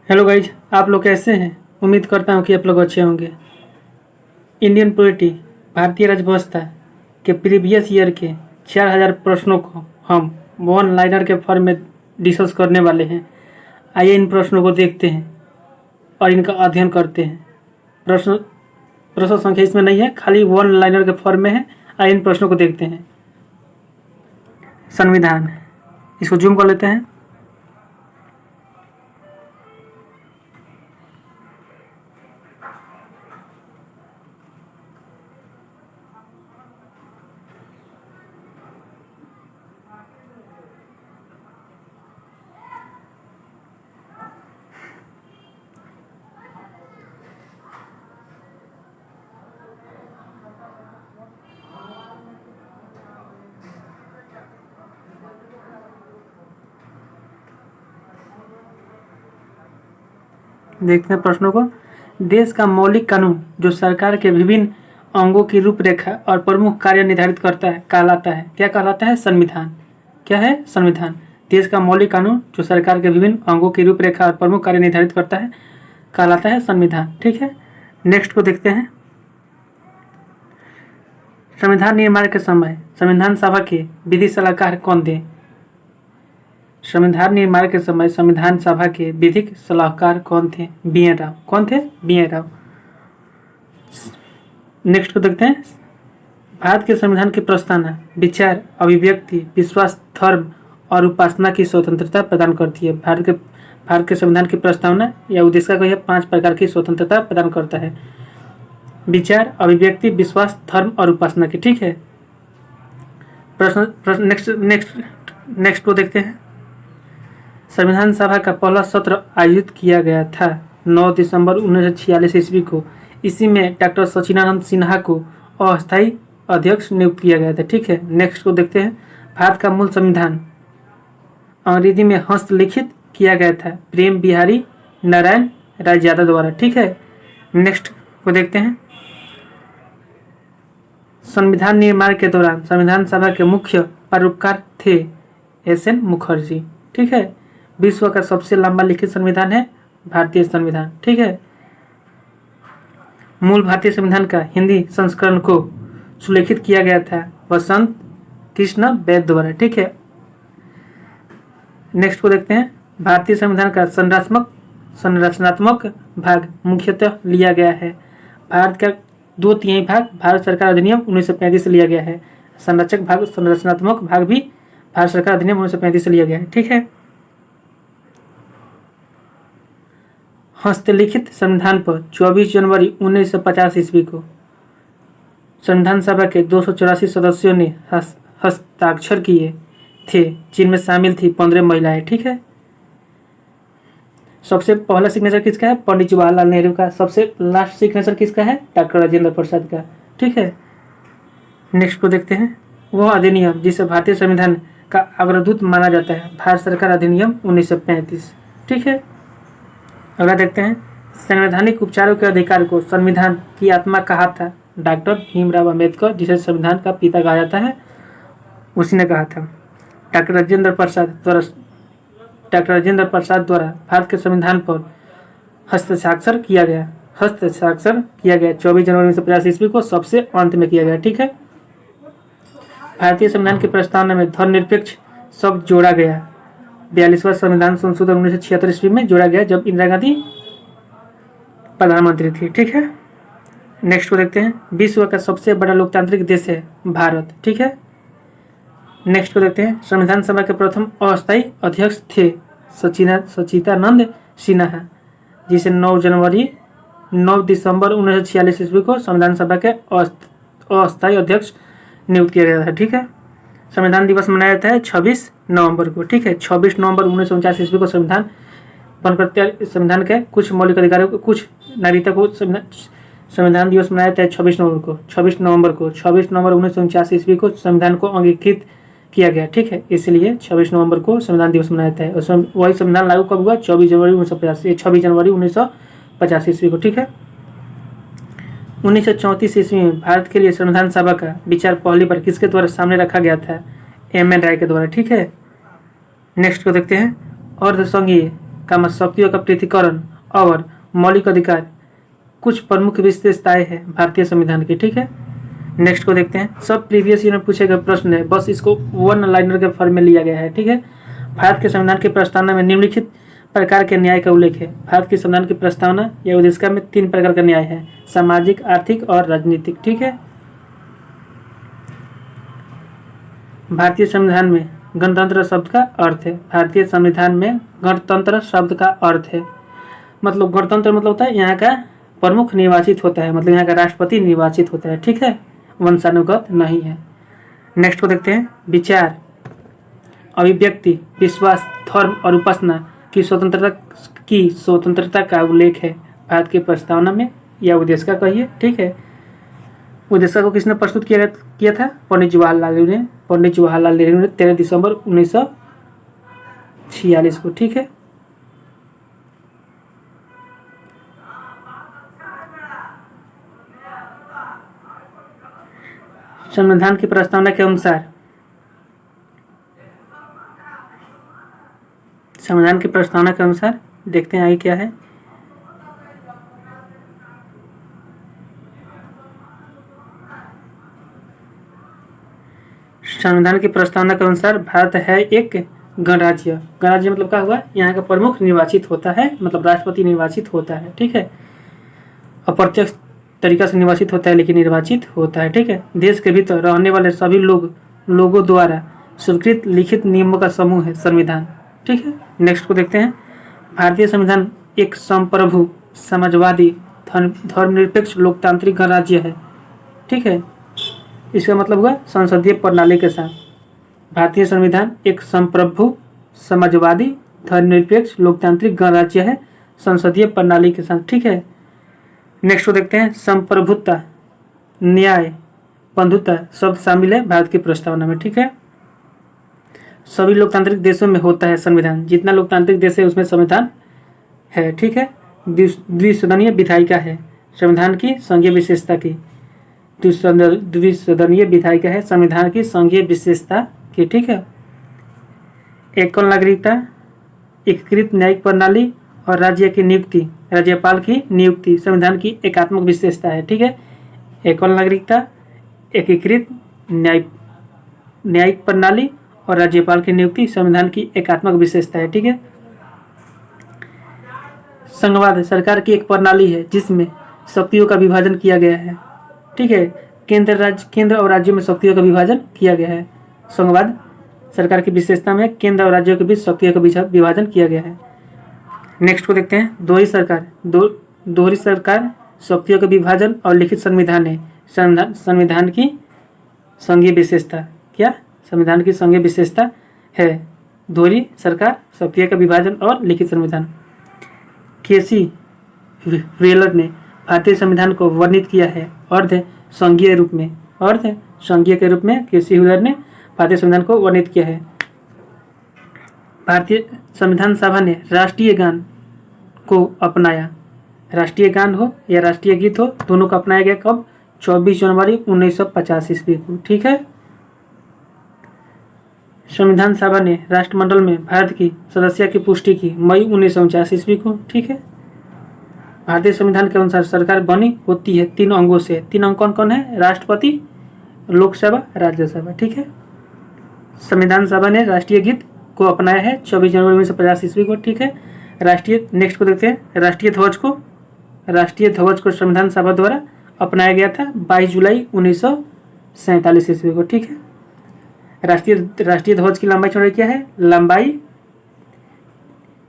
Hello guys, आप लोग कैसे हैं। उम्मीद करता हूँ कि आप लोग अच्छे होंगे। इंडियन पोलिटी भारतीय राज्यव्यवस्था के प्रीवियस ईयर के 4000 प्रश्नों को हम वन लाइनर के फॉर्म में डिस्कस करने वाले हैं। आइए इन प्रश्नों को देखते हैं और इनका अध्ययन करते हैं। प्रश्न प्रश्न संख्या इसमें नहीं है, खाली वन लाइनर के फॉर्म में है। आइए इन प्रश्नों को देखते हैं। संविधान, इसको जूम कर लेते हैं। देखते हैं प्रश्नों को। देश का मौलिक कानून जो सरकार के विभिन्न अंगों की रूपरेखा और प्रमुख कार्य निर्धारित करता है कहलाता है, क्या कहलाता है? संविधान। क्या है? संविधान। देश का मौलिक कानून जो सरकार के विभिन्न अंगों की रूपरेखा और प्रमुख कार्य निर्धारित करता है कहलाता है संविधान। ठीक है, नेक्स्ट को देखते हैं। संविधान निर्माण के समय संविधान सभा के विधि सलाहकार कौन थे? संविधान निर्माण के समय संविधान सभा के विधिक सलाहकार कौन थे? बी.एन. राव। कौन थे? बी.एन. राव। नेक्स्ट को देखते हैं। भारत के संविधान की प्रस्तावना विचार, अभिव्यक्ति, विश्वास, धर्म और उपासना की स्वतंत्रता प्रदान करती है। भारत के संविधान की प्रस्तावना या उद्देश्य को यह 5 प्रकार की स्वतंत्रता प्रदान करता है। विचार, अभिव्यक्ति, विश्वास, धर्म और उपासना की। ठीक है, प्रश्न नेक्स्ट को देखते हैं। संविधान सभा का पहला सत्र आयोजित किया गया था 9 दिसंबर 1946 ईस्वी को। इसी में डॉक्टर सचिदानंद सिन्हा को अस्थायी अध्यक्ष नियुक्त किया गया था। ठीक है, नेक्स्ट को देखते हैं। भारत का मूल संविधान अंग्रेजी में हस्तलिखित किया गया था प्रेम बिहारी नारायण रायजादा द्वारा। ठीक है, नेक्स्ट को देखते हैं। संविधान निर्माण के दौरान संविधान सभा के मुख्य परोपकार थे एस.एन. मुखर्जी। ठीक है, विश्व का सबसे लंबा लिखित संविधान है भारतीय संविधान। ठीक है, मूल भारतीय संविधान का हिंदी संस्करण को सुलेखित किया गया था वसंत कृष्ण वैद्य द्वारा। ठीक है, नेक्स्ट को देखते हैं। भारतीय संविधान का संरचनात्मक भाग मुख्यतः लिया गया है। भारत का 2/3 भाग भारत सरकार अधिनियम 1935 से लिया गया है। संरचनात्मक भाग भी भारत सरकार अधिनियम 1935 से लिया गया है। ठीक है, हस्तलिखित संविधान पर 24 जनवरी 1950 ईस्वी को संविधान सभा के 284 सदस्यों ने हस्ताक्षर किए थे, जिनमें शामिल थी 15 महिलाएं। ठीक है, सबसे पहला सिग्नेचर किसका है? पंडित जवाहरलाल नेहरू का। सबसे लास्ट सिग्नेचर किसका है? डॉक्टर राजेंद्र प्रसाद का। ठीक है, नेक्स्ट को देखते हैं। वह अधिनियम जिसे भारतीय संविधान का अग्रदूत माना जाता है भारत सरकार अधिनियम 1935। ठीक है, अगला देखते हैं। संवैधानिक उपचारों के अधिकार को संविधान की आत्मा कहा था डॉक्टर भीमराव अंबेडकर, जिसे संविधान का पिता कहा जाता है, उसी ने कहा था। डॉक्टर राजेंद्र प्रसाद द्वारा भारत के संविधान पर हस्ताक्षर किया गया 24 जनवरी 1950 ईस्वी को, सबसे अंत में किया गया। ठीक है, भारतीय संविधान की प्रस्तावना में धर्मनिरपेक्ष शब्द जोड़ा गया 42वां संविधान संशोधन 1976 ईस्वी में जोड़ा गया, जब इंदिरा गांधी प्रधानमंत्री थी। ठीक है, नेक्स्ट को देखते हैं। विश्व का सबसे बड़ा लोकतांत्रिक देश है भारत। ठीक है, नेक्स्ट को देखते हैं। संविधान सभा के प्रथम अस्थायी अध्यक्ष थे सचिदानंद सिन्हा, जिसे 9 दिसंबर 1946 ईस्वी को संविधान सभा के अस्थायी अध्यक्ष नियुक्त किया गया था। ठीक है, संविधान दिवस मनाया जाता है 26 नवंबर को। ठीक है, 26 नवंबर 1949 ईस्वी को संविधान बनकर संविधान के कुछ मौलिक अधिकारों को, कुछ नागरिकता को संविधान दिवस मनाया जाता है 26 नवंबर 1949 ईस्वी को संविधान को अंगीकृत किया गया। ठीक है, इसलिए 26 नवंबर को संविधान दिवस मनाया जाता है। और वही संविधान लागू कब हुआ? 26 जनवरी 1950 ईस्वी को। ठीक है, 1934 ईस्वी में भारत के लिए संविधान सभा का विचार पहली बार किसके द्वारा सामने रखा गया था? एम.एन. राय के द्वारा। ठीक है, नेक्स्ट को देखते हैं। अर्धसंघीय शक्तियों का पृथकीकरण और मौलिक अधिकार कुछ प्रमुख विशेषताएं हैं भारतीय संविधान की। ठीक है, नेक्स्ट को देखते हैं। सब प्रीवियस ईयर में पूछे गए प्रश्न है, बस इसको वन लाइनर के फॉर्म में लिया गया है। ठीक है, भारत के संविधान की प्रस्तावना में निम्नलिखित प्रकार के न्याय का उल्लेख है। भारत के संविधान की प्रस्तावना या उद्देशिका में 3 प्रकार का न्याय है, सामाजिक, आर्थिक और राजनीतिक। ठीक है, भारतीय संविधान में गणतंत्र शब्द का अर्थ है, भारतीय संविधान में गणतंत्र शब्द का अर्थ है मतलब गणतंत्र मतलब होता है यहाँ का प्रमुख निर्वाचित होता है, मतलब यहाँ का राष्ट्रपति निर्वाचित होता है। ठीक है, वंशानुगत नहीं है। नेक्स्ट को देखते हैं। विचार, अभिव्यक्ति, विश्वास, धर्म और उपासना की स्वतंत्रता का उल्लेख है भारत की प्रस्तावना में या उद्देशिका कहिए। ठीक है, उद्देशिका को किसने प्रस्तुत किया था? पंडित जवाहरलाल नेहरू ने। पंडित जवाहरलाल नेहरू ने 13 दिसंबर 1946 को। ठीक है, संविधान की प्रस्तावना के अनुसार देखते हैं आगे क्या है। संविधान की प्रस्तावना के अनुसार भारत है एक गणराज्य। गणराज्य मतलब क्या हुआ? यहाँ का प्रमुख निर्वाचित होता है, मतलब राष्ट्रपति निर्वाचित होता है। ठीक है, अप्रत्यक्ष तरीका से निर्वाचित होता है लेकिन निर्वाचित होता है। ठीक है, देश के भीतर रहने वाले सभी लोगों द्वारा स्वीकृत लिखित नियमों का समूह है संविधान। ठीक है, नेक्स्ट को देखते हैं। भारतीय संविधान एक संप्रभु, समाजवादी, धर्मनिरपेक्ष, लोकतांत्रिक गणराज्य है। ठीक है, इसका मतलब हुआ संसदीय प्रणाली के साथ। भारतीय संविधान एक संप्रभु, समाजवादी, धर्मनिरपेक्ष, लोकतांत्रिक गणराज्य है संसदीय प्रणाली के साथ। ठीक है, नेक्स्ट को देखते हैं। संप्रभुता, न्याय, बंधुता शब्द शामिल है भारत की प्रस्तावना में। ठीक है, सभी लोकतांत्रिक देशों में होता है संविधान, जितना लोकतांत्रिक देश है उसमें संविधान है। ठीक है, द्विसदनीय विधायिका है संविधान की संघीय विशेषता की। द्विसदनीय विधायिका है संविधान की संघीय विशेषता की। ठीक है, एकल नागरिकता, एकीकृत न्यायिक प्रणाली और राज्य की नियुक्ति, राज्यपाल की नियुक्ति संविधान की एकात्मक विशेषता है। ठीक है, एकल नागरिकता, एकीकृत न्यायिक प्रणाली और राज्यपाल की नियुक्ति संविधान की एकात्मक विशेषता है। ठीक है, संघवाद सरकार की एक प्रणाली है जिसमें शक्तियों का विभाजन किया गया है। ठीक है, केंद्र और राज्यों में शक्तियों का विभाजन किया गया है। संघवाद सरकार की विशेषता में केंद्र और राज्यों के बीच शक्तियों का विभाजन किया गया है। नेक्स्ट को देखते हैं। दोहरी सरकार, शक्तियों का विभाजन और लिखित संविधान है संविधान की संघीय विशेषता। क्या संविधान की संघीय विशेषता है? दोहरी सरकार, शक्तियों का विभाजन और लिखित संविधान। केसी व्हीलर ने भारतीय संविधान को वर्णित किया है अर्ध संघीय रूप में। के रूप में केसी व्हीलर ने भारतीय संविधान को वर्णित किया है। भारतीय संविधान सभा ने राष्ट्रीय गान को अपनाया। राष्ट्रीय गान हो या राष्ट्रीय गीत हो, दोनों को अपनाया गया कब? 24 जनवरी 1950 ईस्वी को। ठीक है, संविधान सभा ने राष्ट्रमंडल में भारत की सदस्यता की पुष्टि की मई 1949 ईस्वी को। ठीक है, भारतीय संविधान के अनुसार सरकार बनी होती है 3 अंगों से। 3 अंग कौन कौन है? राष्ट्रपति, लोकसभा, राज्यसभा। ठीक है, संविधान सभा ने राष्ट्रीय गीत को अपनाया है 24 जनवरी 1950 ईस्वी को। ठीक है, नेक्स्ट को देखते हैं। राष्ट्रीय ध्वज को संविधान सभा द्वारा अपनाया गया था 22 जुलाई 1947 ईस्वी को। ठीक है, राष्ट्रीय ध्वज की लंबाई चौड़ाई क्या है? लंबाई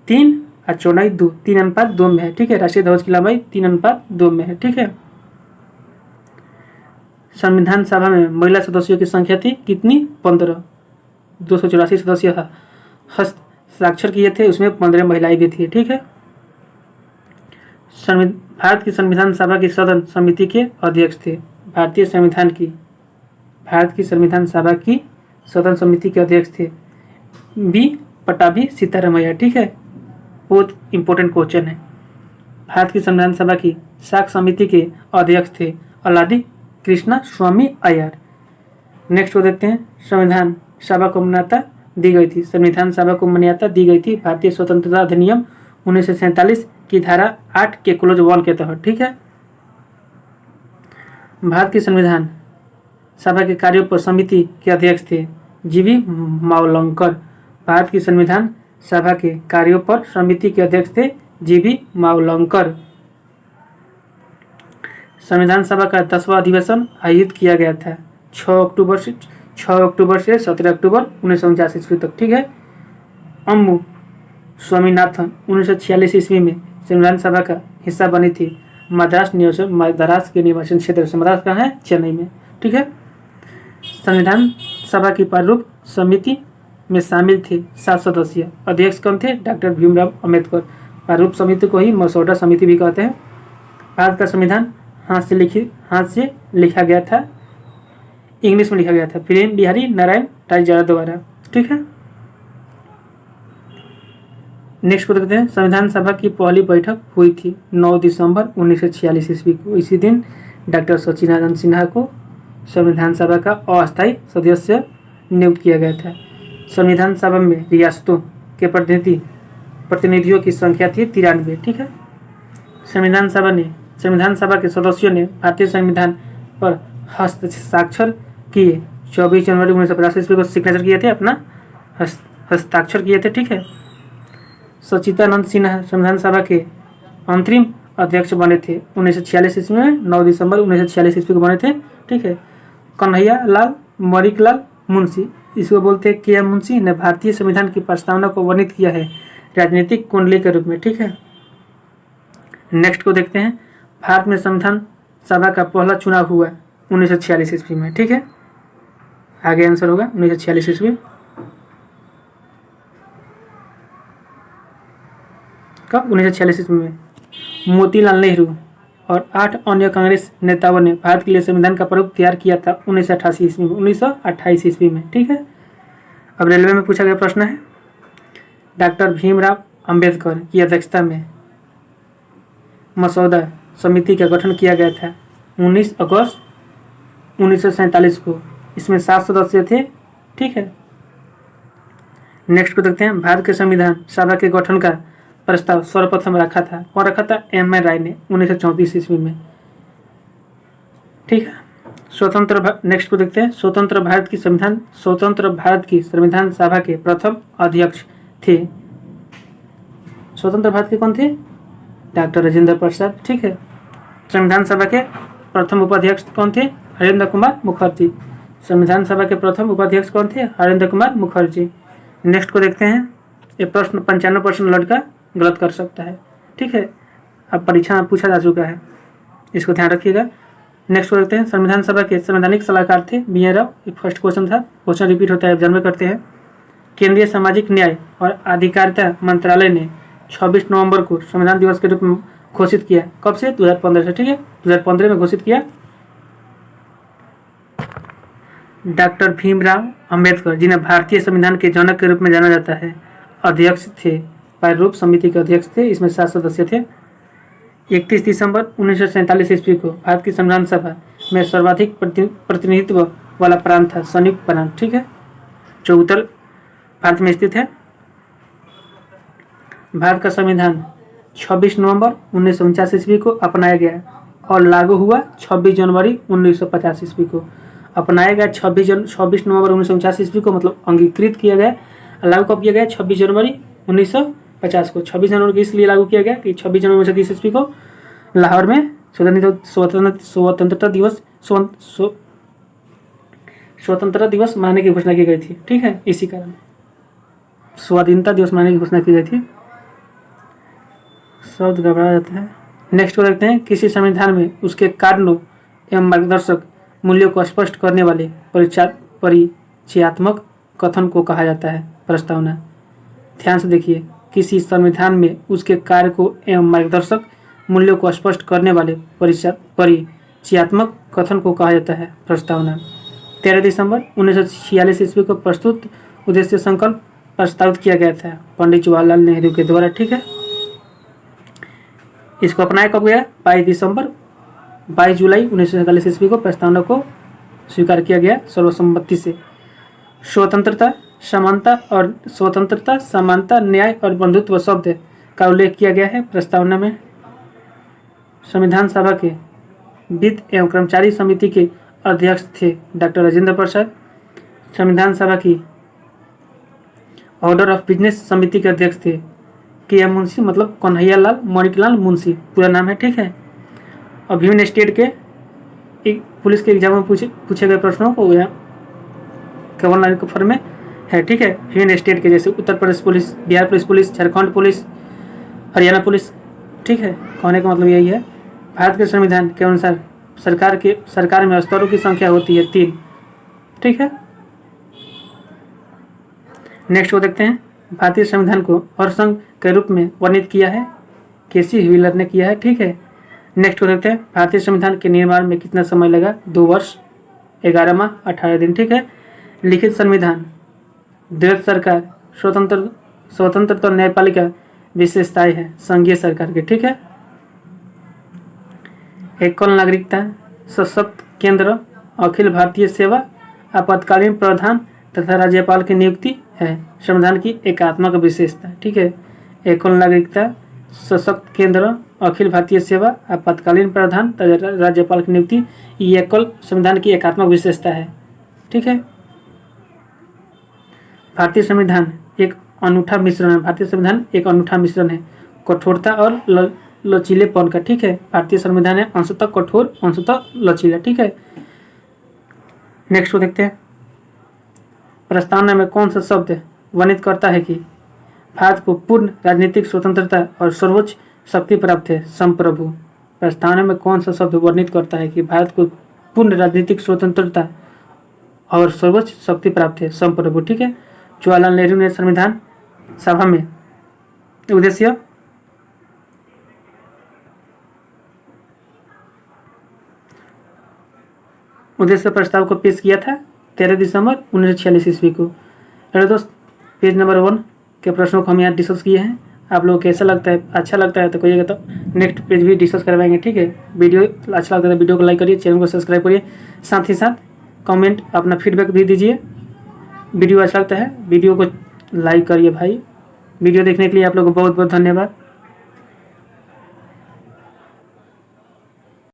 3 और चौड़ाई 2, 3:2 में है। ठीक है, राष्ट्रीय ध्वज की लंबाई 3:2 में है। ठीक है, संविधान सभा में महिला सदस्यों की संख्या थी कितनी? 15। 284 सदस्य हस्ताक्षर किए थे, उसमें 15 महिलाएं भी थी। ठीक है, भारत की संविधान सभा की सदन समिति के अध्यक्ष थे। भारत की संविधान सभा की सदन समिति के अध्यक्ष थे बी पटाभी सीतारामैया। ठीक है, बहुत इंपॉर्टेंट क्वेश्चन है। भारत की संविधान सभा की साख समिति के अध्यक्ष थे अलादी कृष्णा स्वामी अय्यर। नेक्स्ट को देखते हैं। संविधान सभा को मान्यता दी गई थी भारतीय स्वतंत्रता अधिनियम 1947 की धारा 8 के क्लोज वॉल के तहत। ठीक है। भारत की संविधान सभा के कार्यों पर समिति के अध्यक्ष थे जीवी मावलंकर। भारत की संविधान सभा के कार्यों पर समिति के अध्यक्ष थे जीवी मावलंकर। संविधान सभा का 10वां अधिवेशन आयोजित किया गया था 6 अक्टूबर से 17 अक्टूबर 1949 ईस्वी तक। ठीक है। अम्मू स्वामीनाथन 1946 ईस्वी में संविधान सभा का हिस्सा बनी थी। मद्रास के निर्वाचन क्षेत्र से, मद्रास कहाँ है? चेन्नई में। ठीक है। संविधान सभा की प्रारूप समिति में शामिल थे 7 सदस्य। अध्यक्ष कौन थे? डॉक्टर भीमराव अम्बेडकर। प्रारूप समिति को ही मसौदा समिति भी कहते हैं। भारत का संविधान हाथ से लिखा गया था, इंग्लिश में लिखा गया था प्रेम बिहारी नारायण टाईजारा द्वारा। ठीक है। नेक्स्ट को देखते हैं। संविधान सभा की पहली बैठक हुई थी 9 दिसंबर 1946 ईस्वी को। इसी दिन डॉक्टर सचिदानंद सिन्हा को संविधान सभा का अस्थायी सदस्य नियुक्त किया गया था। संविधान सभा में रियासतों के प्रतिनिधियों की संख्या थी 93। ठीक है। संविधान सभा के सदस्यों ने भारतीय संविधान पर हस्ताक्षर किए 24 जनवरी 1950 ईस्वी को सिग्नेचर किए थे, अपना हस्ताक्षर किए थे। ठीक है। सचिदानंद सिन्हा संविधान सभा के अंतरिम अध्यक्ष बने थे 1946 ईस्वी में, 9 दिसंबर 1946 ईस्वी को बने थे। ठीक है। कन्हैया लाल मणिकलाल मुंशी, इसको बोलते हैं के एम मुंशी, ने भारतीय संविधान की प्रस्तावना को वर्णित किया है राजनीतिक कुंडली के रूप में। ठीक है। नेक्स्ट को देखते हैं। भारत में संविधान सभा का पहला चुनाव हुआ 1946 ईस्वी में। ठीक है। आगे आंसर होगा 1946 ईस्वी। कब? 1946 ईस्वी में। मोतीलाल नेहरू और 8 अन्य कांग्रेस नेताओं ने भारत के लिए संविधान का प्रारूप तैयार किया था 1928 ईस्वी में। ठीक है। अब रेलवे में पूछा गया प्रश्न है, डॉक्टर भीमराव अंबेडकर की अध्यक्षता में मसौदा समिति का गठन किया गया था 19 अगस्त 1947 को। इसमें 7 सदस्य थे। ठीक है। नेक्स्ट को देखते हैं। भारत के संविधान सभा के गठन का प्रस्ताव सर्वप्रथम रखा था, कौन रखा था? एम एन राय ने 1934 ईस्वी में। ठीक है। नेक्स्ट को देखते हैं। स्वतंत्र भारत की संविधान सभा के प्रथम अध्यक्ष थे। स्वतंत्र भारत के कौन थे? डॉक्टर राजेंद्र प्रसाद। ठीक है। संविधान सभा के प्रथम उपाध्यक्ष कौन थे? हरेंद्र कुमार मुखर्जी। संविधान सभा के प्रथम उपाध्यक्ष कौन थे? हरेंद्र कुमार मुखर्जी। नेक्स्ट को देखते हैं। ये प्रश्न 95% लड़का गलत कर सकता है। ठीक है। अब परीक्षा में पूछा जा चुका है, इसको ध्यान रखिएगा। नेक्स्ट को देखते हैं। संविधान सभा के संवैधानिक सलाहकार थे बी एन राव। ये फर्स्ट क्वेश्चन था, क्वेश्चन रिपीट होता है, एग्जाम में करते हैं। केंद्रीय सामाजिक न्याय और अधिकारिता मंत्रालय ने 26 नवंबर को संविधान दिवस के रूप में घोषित किया। कब से? 2015 से। ठीक है। 2015 में घोषित किया। डॉक्टर भीमराव अंबेडकर, जिन्हें भारतीय संविधान के जनक के रूप में जाना जाता है, अध्यक्ष थे। प्रारूप समिति के अध्यक्ष थे। इसमें 7 सदस्य थे। 31 दिसंबर 1947 ईस्वी को भारत की संविधान सभा में सर्वाधिक प्रतिनिधित्व वाला प्रांत था संयुक्त प्रांत। ठीक है। जो उत्तर भारत में स्थित है। भारत का संविधान 26 नवंबर 1949 ईस्वी को अपनाया गया और लागू हुआ 26 जनवरी 1950 ईस्वी को। अपनाया गया 26 नवंबर 1949 ईस्वी को, मतलब अंगीकृत किया गया। लागू कब किया गया? 26 जनवरी 1950 को। 26 जनवरी को इसलिए लागू किया गया कि 26 जनवरी 1930 ईस्वी को लाहौर में स्वतंत्रता दिवस मनाने की घोषणा की गई थी। ठीक है। इसी कारण स्वाधीनता दिवस मनाने की घोषणा की गई थी। शब्द घबरा जाता है। नेक्स्ट को देखते हैं। किसी संविधान में उसके कारणों एवं मार्गदर्शक मूल्यों को स्पष्ट करने वाले परिचयात्मक कथन को कहा जाता है प्रस्तावना। ध्यान से देखिए। किसी संविधान में उसके कार्य को एवं मार्गदर्शक मूल्यों को स्पष्ट करने वाले परिचयात्मक कथन को कहा जाता है प्रस्तावना। 13 दिसंबर 1946 ईस्वी को प्रस्तुत उद्देश्य संकल्प प्रस्तावित किया गया था पंडित जवाहरलाल नेहरू के द्वारा। ठीक है। इसको अपनाया कब गया? 22 जुलाई 1947 ईस्वी को प्रस्तावना को स्वीकार किया गया सर्वसम्मति से। स्वतंत्रता, समानता, न्याय और बंधुत्व शब्द का उल्लेख किया गया है प्रस्तावना में। संविधान सभा के वित्त एवं कर्मचारी समिति के अध्यक्ष थे डॉक्टर राजेंद्र प्रसाद। संविधान सभा की ऑर्डर ऑफ बिजनेस समिति के अध्यक्ष थे के एम मुंशी, मतलब कन्हैया लाल माणिकलाल मुंशी पूरा नाम है, ठीक है। और विभिन्न स्टेट के एक पुलिस के एग्जाम में पूछे गए प्रश्नों को यहाँ कवन लाइन के फॉर्म में है, ठीक है। विभिन्न स्टेट के जैसे Uttar Pradesh police, Bihar police, Jharkhand police, Haryana police, ठीक है। कहने का मतलब यही है। भारत के संविधान के अनुसार सरकार में स्तरों की संख्या होती है 3, ठीक है। नेक्स्ट को देखते हैं। भारतीय संविधान को अरसंघ के रूप में वर्णित किया है केसी व्हीलर ने किया है, ठीक है। नेक्स्ट को देखते हैं। भारतीय संविधान के निर्माण में कितना समय लगा? 2 वर्ष 11 माह 18 दिन, ठीक है। लिखित संविधान, द्वैध सरकार, स्वतंत्रता और न्यायपालिका विशेषताएं हैं संघीय सरकार के, ठीक है। एकल नागरिकता, सशक्त केंद्र, अखिल भारतीय सेवा, आपातकालीन प्रावधान तथा राज्यपाल की नियुक्ति है संविधान की एकात्मक विशेषता, ठीक है। एकल नागरिकता, सशक्त केंद्र, अखिल भारतीय सेवा, आपातकालीन प्रावधान तथा राज्यपाल की नियुक्ति, ये एकल संविधान की एकात्मक विशेषता है, ठीक है। भारतीय संविधान एक अनूठा मिश्रण है। भारतीय संविधान एक अनूठा मिश्रण है कठोरता और लचीलेपन का, ठीक है। भारतीय संविधान है अंशतः कठोर, अंशतः लचीला, ठीक है। नेक्स्ट को देखते हैं। प्रस्तावना में कौन सा शब्द वर्णित करता है कि भारत को पूर्ण राजनीतिक स्वतंत्रता और सर्वोच्च शक्ति प्राप्त है? संप्रभु। प्रस्तावना में कौन सा शब्द वर्णित करता है कि भारत को पूर्ण राजनीतिक स्वतंत्रता और सर्वोच्च शक्ति प्राप्त है? संप्रभु, ठीक है। जवाहरलाल नेहरू ने संविधान सभा में उद्देश्य प्रस्ताव को पेश किया था 13 दिसंबर 1946 ईस्वी को। हेलो दोस्त, पेज नंबर 1 के प्रश्नों को हम यहाँ डिस्कस किए हैं। आप लोगों को कैसा लगता है? अच्छा लगता है तो कहिएगा, तो नेक्स्ट पेज भी डिस्कस करवाएंगे, ठीक है। वीडियो अच्छा लगता है तो वीडियो को लाइक करिए, चैनल को सब्सक्राइब करिए, साथ ही साथ कमेंट अपना फीडबैक भी दीजिए। वीडियो अच्छा लगता है वीडियो को लाइक करिए भाई। वीडियो देखने के लिए आप लोगों को बहुत बहुत धन्यवाद।